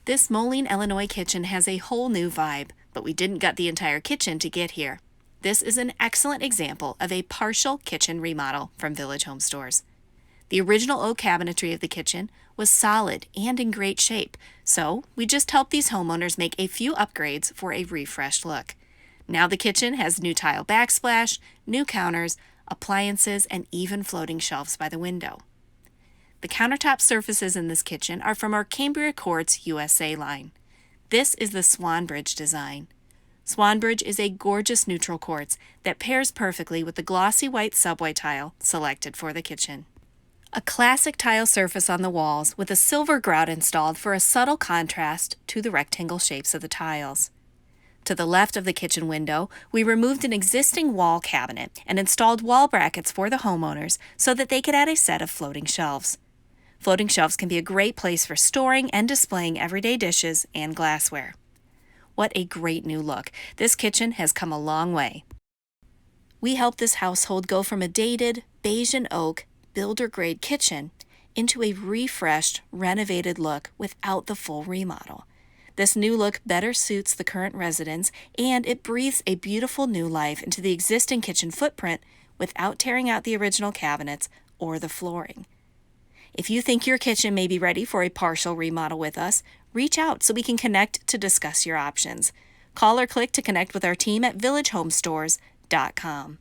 This Moline, Illinois kitchen has a whole new vibe, but we didn't gut the entire kitchen to get here. This is an excellent example of a partial kitchen remodel from Village Home Stores. The original oak cabinetry of the kitchen was solid and in great shape, so we just helped these homeowners make a few upgrades for a refreshed look. Now the kitchen has new tile backsplash, new counters, appliances, and even floating shelves by the window. The countertop surfaces in this kitchen are from our Cambria Quartz USA line. This is the Swanbridge design. Swanbridge is a gorgeous neutral quartz that pairs perfectly with the glossy white subway tile selected for the kitchen. A classic tile surface on the walls with a silver grout installed for a subtle contrast to the rectangle shapes of the tiles. To the left of the kitchen window, we removed an existing wall cabinet and installed wall brackets for the homeowners so that they could add a set of floating shelves. Floating shelves can be a great place for storing and displaying everyday dishes and glassware. What a great new look. This kitchen has come a long way. We helped this household go from a dated, beige and oak, builder-grade kitchen into a refreshed, renovated look without the full remodel. This new look better suits the current residents, and it breathes a beautiful new life into the existing kitchen footprint without tearing out the original cabinets or the flooring. If you think your kitchen may be ready for a partial remodel with us, reach out so we can connect to discuss your options. Call or click to connect with our team at villagehomestores.com.